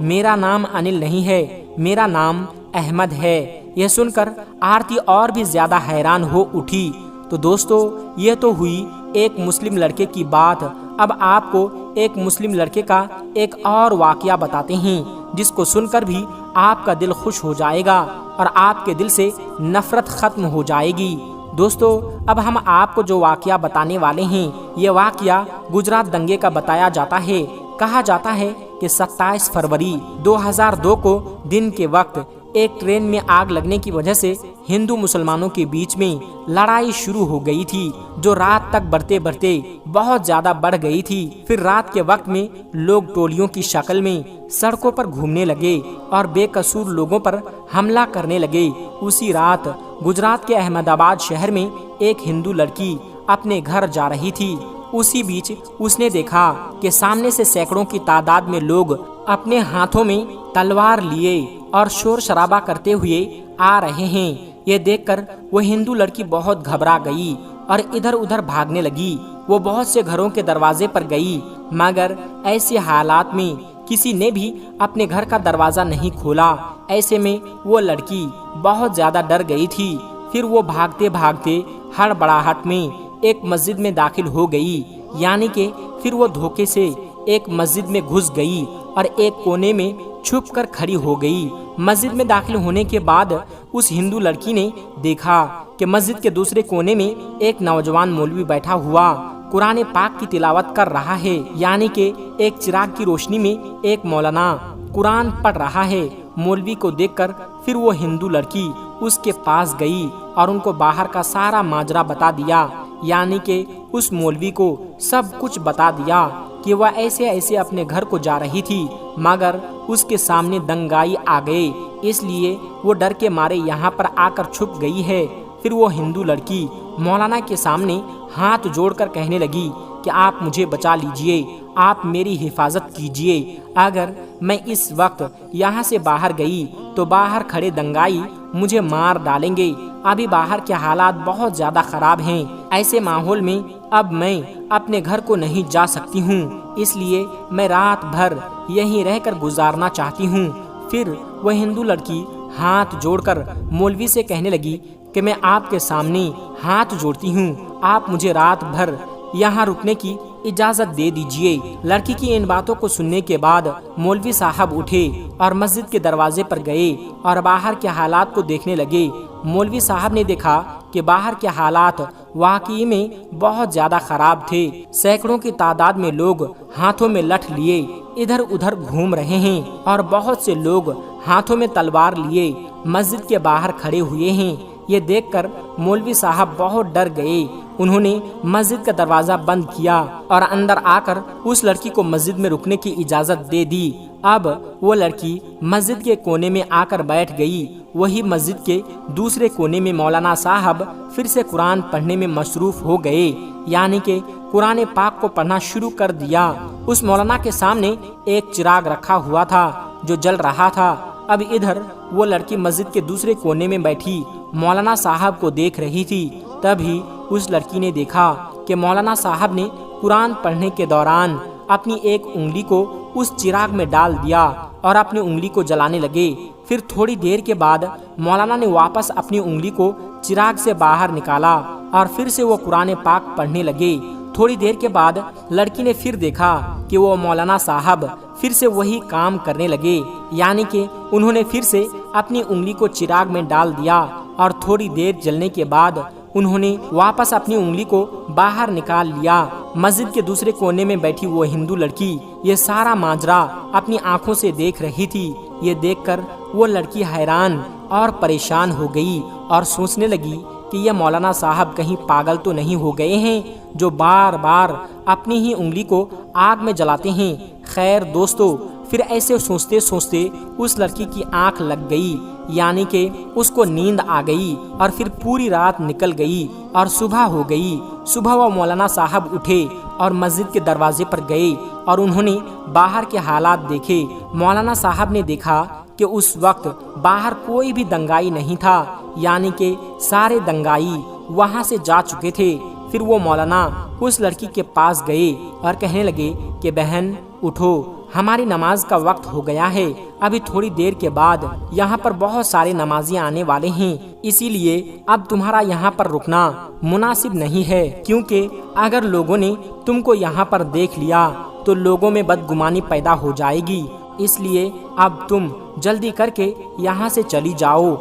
میرا نام انل نہیں ہے، میرا نام احمد ہے۔ یہ سن کر آرتی اور بھی زیادہ حیران ہو اٹھی۔ تو دوستو، یہ تو ہوئی ایک مسلم لڑکے کی بات۔ اب آپ کو ایک مسلم لڑکے کا ایک اور واقعہ بتاتے ہیں، جس کو سن کر بھی آپ کا دل خوش ہو جائے گا اور آپ کے دل سے نفرت ختم ہو جائے گی۔ دوستو، اب ہم آپ کو جو واقعہ بتانے والے ہیں، یہ واقعہ گجرات دنگے کا بتایا جاتا ہے۔ کہا جاتا ہے کہ 27 فروری 2002 کو دن کے وقت ایک ٹرین میں آگ لگنے کی وجہ سے ہندو مسلمانوں کے بیچ میں لڑائی شروع ہو گئی تھی، جو رات تک بڑھتے بڑھتے بہت زیادہ بڑھ گئی تھی۔ پھر رات کے وقت میں لوگ ٹولیوں کی شکل میں سڑکوں پر گھومنے لگے اور بے قصور لوگوں پر حملہ کرنے لگے۔ اسی رات گجرات کے احمد آباد شہر میں ایک ہندو لڑکی اپنے گھر جا رہی تھی۔ اسی بیچ اس نے دیکھا کہ سامنے سے سینکڑوں کی تعداد میں لوگ اپنے ہاتھوں میں تلوار لیے اور شور شرابہ کرتے ہوئے آ رہے ہیں۔ یہ دیکھ کر وہ ہندو لڑکی بہت گھبرا گئی اور ادھر ادھر بھاگنے لگی۔ وہ بہت سے گھروں کے دروازے پر گئی، مگر ایسے حالات میں کسی نے بھی اپنے گھر کا دروازہ نہیں کھولا۔ ایسے میں وہ لڑکی بہت زیادہ ڈر گئی تھی۔ پھر وہ بھاگتے بھاگتے ہڑبڑاہٹ میں ایک مسجد میں داخل ہو گئی، یعنی کہ پھر وہ دھوکے سے ایک مسجد میں گھس گئی اور ایک کونے میں چھپ کر کھڑی ہو گئی۔ مسجد میں داخل ہونے کے بعد اس ہندو لڑکی نے دیکھا کہ مسجد کے دوسرے کونے میں ایک نوجوان مولوی بیٹھا ہوا قرآن پاک کی تلاوت کر رہا ہے، یعنی کہ ایک چراغ کی روشنی میں ایک مولانا قرآن پڑھ رہا ہے۔ مولوی کو دیکھ کر پھر وہ ہندو لڑکی اس کے پاس گئی اور ان کو باہر کا سارا ماجرا بتا دیا، یعنی کہ اس مولوی کو سب کچھ بتا دیا کہ وہ ایسے ایسے اپنے گھر کو جا رہی تھی، مگر اس کے سامنے دنگائی آ گئے، اس لیے وہ ڈر کے مارے یہاں پر آ کر چھپ گئی ہے۔ پھر وہ ہندو لڑکی مولانا کے سامنے ہاتھ جوڑ کر کہنے لگی کہ آپ مجھے بچا لیجئے، آپ میری حفاظت کیجئے۔ اگر میں اس وقت یہاں سے باہر گئی تو باہر کھڑے دنگائی مجھے مار ڈالیں گے۔ ابھی باہر کے حالات بہت زیادہ خراب ہیں، ایسے ماحول میں اب میں اپنے گھر کو نہیں جا سکتی ہوں، اس لیے میں رات بھر یہیں رہ کر گزارنا چاہتی ہوں۔ پھر وہ ہندو لڑکی ہاتھ جوڑ کر مولوی سے کہنے لگی کہ میں آپ کے سامنے ہاتھ جوڑتی ہوں، آپ مجھے رات بھر یہاں رکنے کی اجازت دے دیجئے۔ لڑکی کی ان باتوں کو سننے کے بعد مولوی صاحب اٹھے اور مسجد کے دروازے پر گئے اور باہر کے حالات کو دیکھنے لگے۔ مولوی صاحب نے دیکھا کہ باہر کے حالات واقعی میں بہت زیادہ خراب تھے۔ سینکڑوں کی تعداد میں لوگ ہاتھوں میں لٹھ لیے ادھر ادھر گھوم رہے ہیں اور بہت سے لوگ ہاتھوں میں تلوار لیے مسجد کے باہر کھڑے ہوئے ہیں۔ یہ دیکھ کر مولوی صاحب بہت ڈر گئے۔ انہوں نے مسجد کا دروازہ بند کیا اور اندر آ کر اس لڑکی کو مسجد میں رکنے کی اجازت دے دی۔ اب وہ لڑکی مسجد کے کونے میں آ کر بیٹھ گئی۔ وہی مسجد کے دوسرے کونے میں مولانا صاحب پھر سے قرآن پڑھنے میں مصروف ہو گئے، یعنی کہ قرآن پاک کو پڑھنا شروع کر دیا۔ اس مولانا کے سامنے ایک چراغ رکھا ہوا تھا جو جل رہا تھا۔ اب ادھر وہ لڑکی مسجد کے دوسرے کونے میں بیٹھی مولانا صاحب کو دیکھ رہی تھی۔ تبھی اس لڑکی نے دیکھا کہ مولانا صاحب نے قرآن پڑھنے کے دوران اپنی ایک انگلی کو اس چراغ میں ڈال دیا اور اپنی انگلی کو جلانے لگے۔ پھر تھوڑی دیر کے بعد مولانا نے واپس اپنی انگلی کو چراغ سے باہر نکالا اور پھر سے وہ قرآن پاک پڑھنے لگے۔ تھوڑی دیر کے بعد لڑکی نے پھر دیکھا کہ وہ مولانا صاحب پھر سے وہی کام کرنے لگے، یعنی کہ انہوں نے پھر سے اپنی انگلی کو چراغ میں ڈال دیا اور تھوڑی دیر جلنے کے بعد انہوں نے واپس اپنی انگلی کو باہر نکال لیا۔ مسجد کے دوسرے کونے میں بیٹھی وہ ہندو لڑکی یہ سارا ماجرا اپنی آنکھوں سے دیکھ رہی تھی۔ یہ دیکھ کر وہ لڑکی حیران اور پریشان ہو گئی اور سوچنے لگی کہ یہ مولانا صاحب کہیں پاگل تو نہیں ہو گئے ہیں جو بار بار اپنی ہی انگلی کو آگ میں جلاتے ہیں۔ خیر دوستو، پھر ایسے سوچتے سوچتے اس لڑکی کی آنکھ لگ گئی، یعنی کہ اس کو نیند آ گئی اور پھر پوری رات نکل گئی اور صبح ہو گئی۔ صبح وہ مولانا صاحب اٹھے اور مسجد کے دروازے پر گئے اور انہوں نے باہر کے حالات دیکھے۔ مولانا صاحب نے دیکھا کہ اس وقت باہر کوئی بھی دنگائی نہیں تھا، یعنی کہ سارے دنگائی وہاں سے جا چکے تھے۔ پھر وہ مولانا اس لڑکی کے پاس گئے اور کہنے لگے کہ بہن اٹھو، ہماری نماز کا وقت ہو گیا ہے، ابھی تھوڑی دیر کے بعد یہاں پر بہت سارے نمازی آنے والے ہیں، اسی لیے اب تمہارا یہاں پر رکنا مناسب نہیں ہے، کیونکہ اگر لوگوں نے تم کو یہاں پر دیکھ لیا تو لوگوں میں بدگمانی پیدا ہو جائے گی، اس لیے اب تم جلدی کر کے یہاں سے چلی جاؤ۔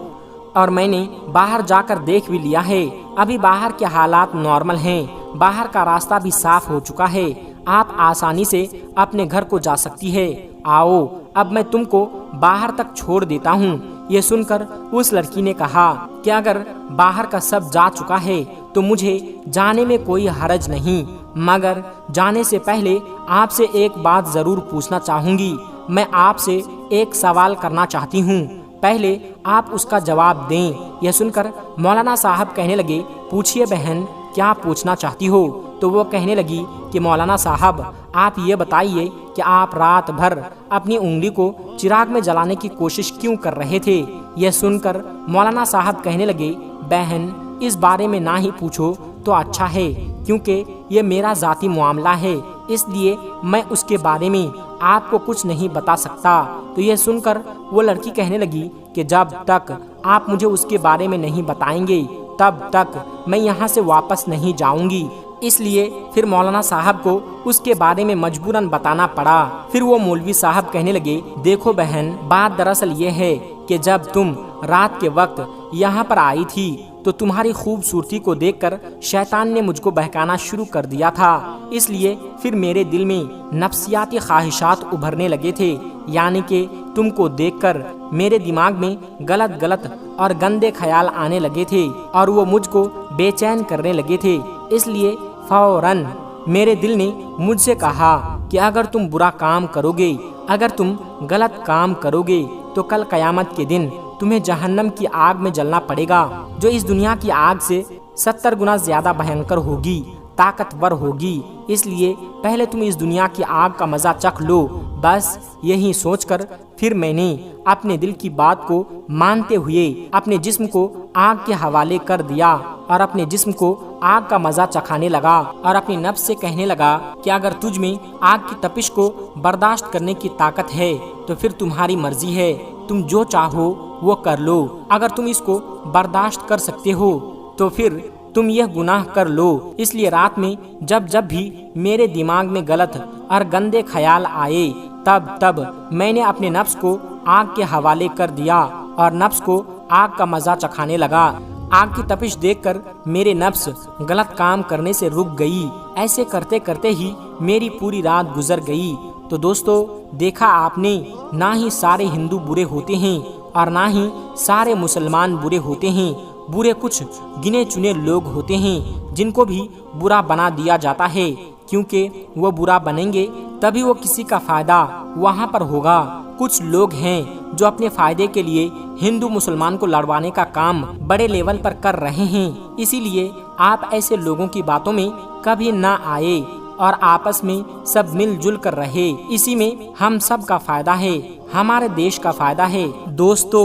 اور میں نے باہر جا کر دیکھ بھی لیا ہے، ابھی باہر کے حالات نارمل ہیں، باہر کا راستہ بھی صاف ہو چکا ہے، آپ آسانی سے اپنے گھر کو جا سکتی ہے، آؤ اب میں تم کو باہر تک چھوڑ دیتا ہوں۔ یہ سن کر اس لڑکی نے کہا کہ اگر باہر کا سب جا چکا ہے تو مجھے جانے میں کوئی حرج نہیں، مگر جانے سے پہلے آپ سے ایک بات ضرور پوچھنا چاہوں گی، میں آپ سے ایک سوال کرنا چاہتی ہوں، پہلے آپ اس کا جواب دیں۔ یہ سن کر مولانا صاحب کہنے لگے، پوچھئے بہن کیا پوچھنا چاہتی ہو؟ تو وہ کہنے لگی کہ مولانا صاحب آپ یہ بتائیے کہ آپ رات بھر اپنی انگلی کو چراغ میں جلانے کی کوشش کیوں کر رہے تھے؟ یہ سن کر مولانا صاحب کہنے لگے، بہن اس بارے میں نہ ہی پوچھو تو اچھا ہے، کیونکہ یہ میرا ذاتی معاملہ ہے، اس لیے میں اس کے بارے میں آپ کو کچھ نہیں بتا سکتا۔ تو یہ سن کر وہ لڑکی کہنے لگی کہ جب تک آپ مجھے اس کے بارے میں نہیں بتائیں گے تب تک میں یہاں سے واپس نہیں جاؤں گی۔ اس لیے پھر مولانا صاحب کو اس کے بارے میں مجبوراً بتانا پڑا۔ پھر وہ مولوی صاحب کہنے لگے، دیکھو بہن بات دراصل یہ ہے کہ جب تم رات کے وقت یہاں پر آئی تھی تو تمہاری خوبصورتی کو دیکھ کر شیطان نے مجھ کو بہکانا شروع کر دیا تھا، اس لیے پھر میرے دل میں نفسیاتی خواہشات ابھرنے لگے تھے، یعنی کہ تم کو دیکھ کر میرے دماغ میں غلط اور گندے خیال آنے لگے تھے اور وہ مجھ کو بے چین کرنے لگے تھے، اس لیے فوراً میرے دل نے مجھ سے کہا کہ اگر تم برا کام کرو گے، اگر تم غلط کام کرو گے تو کل قیامت کے دن تمہیں جہنم کی آگ میں جلنا پڑے گا، جو اس دنیا کی آگ سے 70 گنا زیادہ بھینکر ہوگی، طاقتور ہوگی، اس لیے پہلے تم اس دنیا کی آگ کا مزہ چکھ لو۔ بس یہی سوچ کر پھر میں نے اپنے دل کی بات کو مانتے ہوئے اپنے جسم کو آگ کے حوالے کر دیا اور اپنے جسم کو آگ کا مزہ چکھانے لگا اور اپنی نفس سے کہنے لگا کہ اگر تجھ میں آگ کی تپش کو برداشت کرنے کی طاقت ہے تو پھر تمہاری مرضی ہے، تم جو چاہو وہ کر لو، اگر تم اس کو برداشت کر سکتے ہو تو پھر تم یہ گناہ کر لو۔ اس لیے رات میں جب بھی میرے دماغ میں غلط اور گندے خیال آئے تب میں نے اپنے نفس کو آگ کے حوالے کر دیا اور نفس کو آگ کا مزہ چکھانے لگا۔ آگ کی تپش دیکھ کر میرے نفس غلط کام کرنے سے رک گئی، ایسے کرتے کرتے ہی میری پوری رات گزر گئی۔ تو دوستو دیکھا آپ نے، نہ ہی سارے ہندو برے ہوتے ہیں اور نہ ہی سارے مسلمان برے ہوتے ہیں، برے کچھ گنے چنے لوگ ہوتے ہیں جن کو بھی برا بنا دیا جاتا ہے، کیونکہ وہ برا بنیں گے تبھی وہ کسی کا فائدہ وہاں پر ہوگا۔ کچھ لوگ ہیں جو اپنے فائدے کے لیے ہندو مسلمان کو لڑوانے کا کام بڑے لیول پر کر رہے ہیں، اسی لیے آپ ایسے لوگوں کی باتوں میں کبھی نہ آئے اور آپس میں سب مل جل کر رہے، اسی میں ہم سب کا فائدہ ہے، ہمارے دیش کا فائدہ ہے۔ دوستو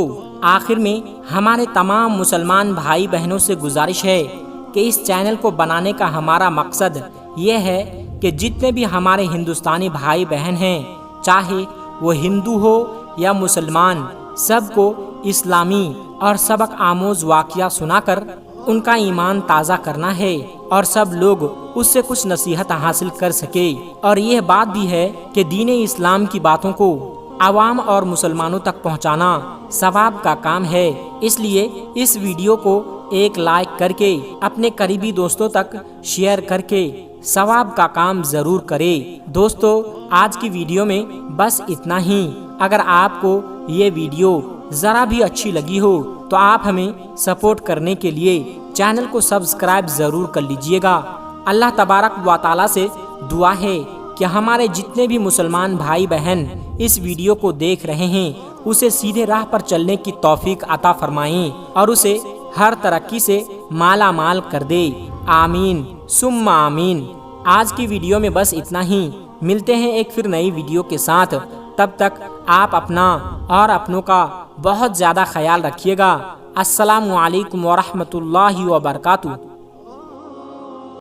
آخر میں ہمارے تمام مسلمان بھائی بہنوں سے گزارش ہے کہ اس چینل کو بنانے کا ہمارا مقصد یہ ہے کہ جتنے بھی ہمارے ہندوستانی بھائی بہن ہیں، چاہے وہ ہندو ہو یا مسلمان، سب کو اسلامی اور سبق آموز واقعہ سنا کر ان کا ایمان تازہ کرنا ہے اور سب لوگ اس سے کچھ نصیحت حاصل کر سکے۔ اور یہ بات بھی ہے کہ دین اسلام کی باتوں کو عوام اور مسلمانوں تک پہنچانا ثواب کا کام ہے، اس لیے اس ویڈیو کو ایک لائک کر کے اپنے قریبی دوستوں تک شیئر کر کے ثواب کا کام ضرور کرے۔ دوستو آج کی ویڈیو میں بس اتنا ہی۔ اگر آپ کو یہ ویڈیو ذرا بھی اچھی لگی ہو تو آپ ہمیں سپورٹ کرنے کے لیے چینل کو سبسکرائب ضرور کر لیجئے گا۔ اللہ تبارک و تعالی سے دعا ہے کہ ہمارے جتنے بھی مسلمان بھائی بہن اس ویڈیو کو دیکھ رہے ہیں اسے سیدھے راہ پر چلنے کی توفیق عطا فرمائیں اور اسے ہر ترقی سے مالا مال کر دے، آمین ثم آمین۔ آج کی ویڈیو میں بس اتنا ہی، ملتے ہیں ایک پھر نئی ویڈیو کے ساتھ، تب تک آپ اپنا اور اپنوں کا بہت زیادہ خیال رکھیے گا۔ السلام علیکم ورحمۃ اللہ وبرکاتہ۔